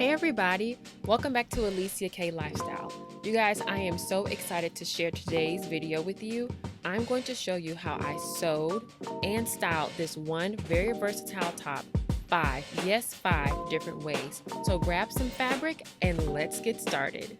Hey everybody, welcome back to Allyssa K Lifestyle. You guys, I am so excited to share today's video with you. I'm going to show you how I sewed and styled this one very versatile top five different ways. So grab some fabric and let's get started.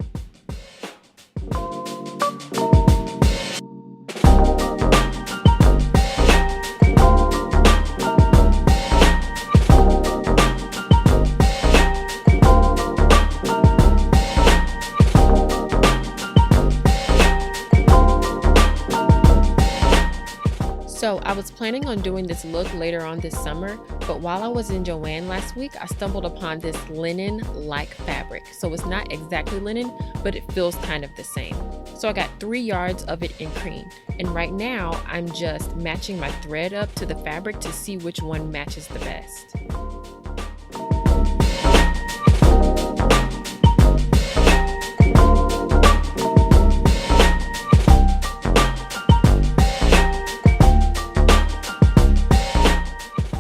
So I was planning on doing this look later on this summer, but while I was in Joann last week, I stumbled upon this linen-like fabric. So it's not exactly linen, but it feels kind of the same. So I got 3 yards of it in cream. And right now I'm just matching my thread up to the fabric to see which one matches the best.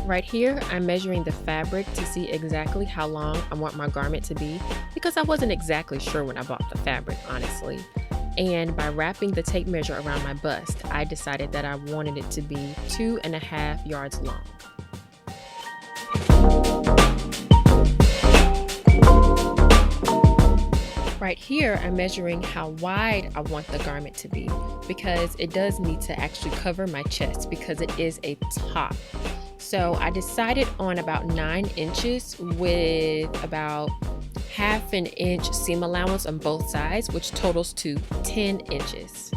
Right here, I'm measuring the fabric to see exactly how long I want my garment to be because I wasn't exactly sure when I bought the fabric, honestly. And by wrapping the tape measure around my bust, I decided that I wanted it to be 2.5 yards long. Right here, I'm measuring how wide I want the garment to be because it does need to actually cover my chest because it is a top. So I decided on about 9 inches with about 1/2 inch seam allowance on both sides, which totals to 10 inches.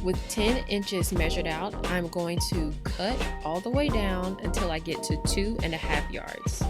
With 10 inches measured out, I'm going to cut all the way down until I get to 2.5 yards.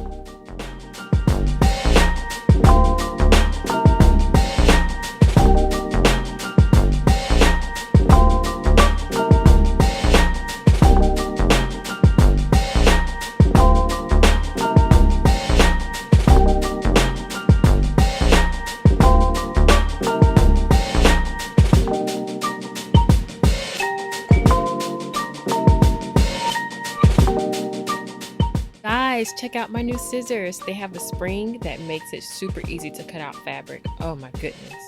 Guys, check out my new scissors. They have a spring that makes it super easy to cut out fabric. Oh my goodness.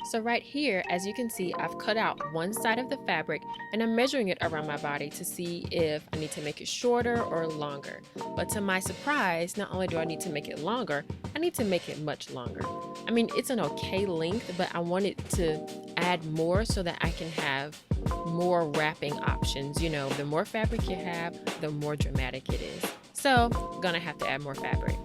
So right here, as you can see, I've cut out one side of the fabric and I'm measuring it around my body to see if I need to make it shorter or longer. But to my surprise, not only do I need to make it longer, I need to make it much longer. I mean, it's an okay length, but I wanted to add more so that I can have more wrapping options. You know, the more fabric you have, the more dramatic it is. So I'm gonna have to add more fabric.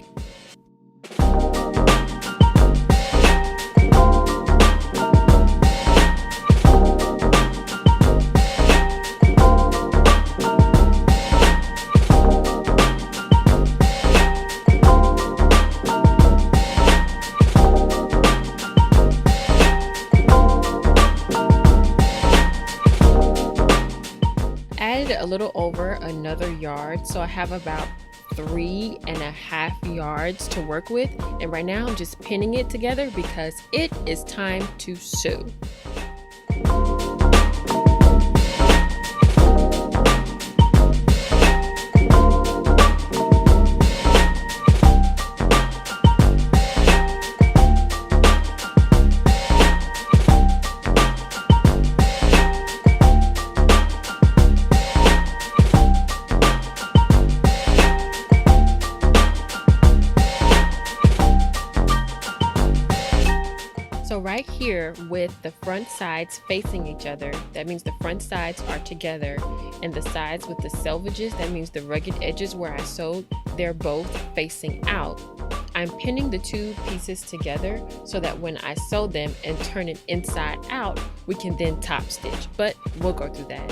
Added a little over another yard, so I have about 3.5 yards to work with, and right now I'm just pinning it together because it is time to sew. So right here with the front sides facing each other, that means the front sides are together, and the sides with the selvages, that means the rugged edges where I sewed, they're both facing out. I'm pinning the 2 pieces together so that when I sew them and turn it inside out, we can then top stitch, but we'll go through that.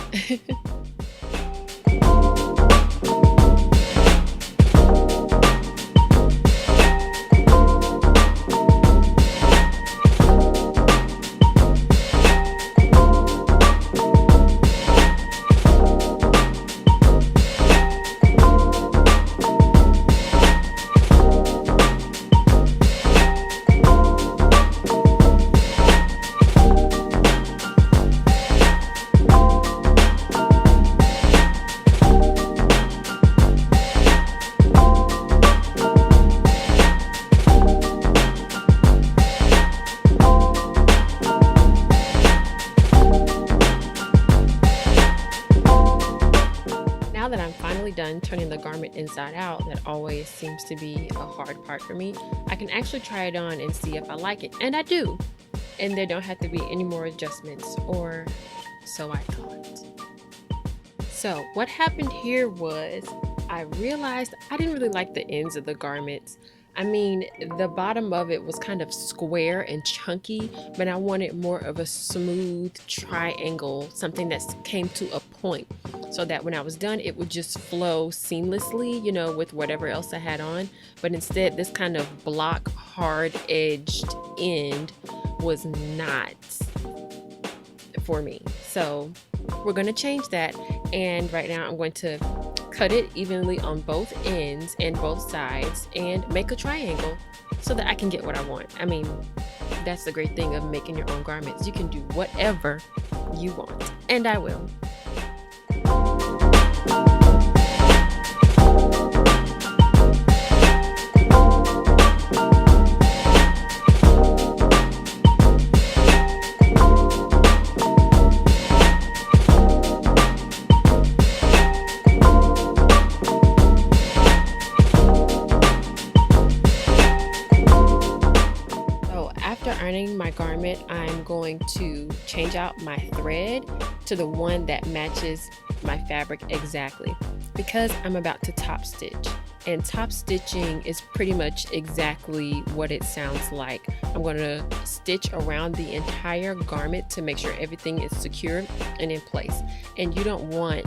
garment inside out that always seems to be a hard part for me, I can actually try it on and see if I like it. And I do. And there don't have to be any more adjustments, or so I thought. So what happened here was I realized I didn't really like the ends of the garments. I mean, the bottom of it was kind of square and chunky, but I wanted more of a smooth triangle, something that came to a point, so that when I was done, it would just flow seamlessly, you know, with whatever else I had on. But instead, this kind of block, hard-edged end was not for me. So we're going to change that, and right now I'm going to cut it evenly on both ends and both sides and make a triangle so that I can get what I want. I mean, that's the great thing of making your own garments. You can do whatever you want, and I will. Ironing my garment, I'm going to change out my thread to the one that matches my fabric exactly, because I'm about to top stitch, and top stitching is pretty much exactly what it sounds like. I'm going to stitch around the entire garment to make sure everything is secure and in place, and you don't want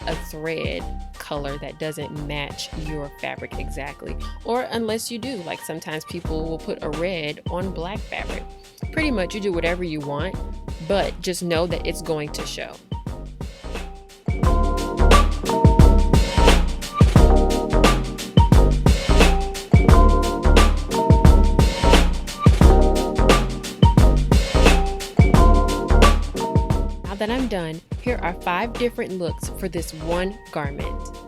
a thread color that doesn't match your fabric exactly, or unless you do, like sometimes people will put a red on black fabric. Pretty much you do whatever you want, but just know that it's going to show. Now that I'm done, here are 5 different looks for this one garment.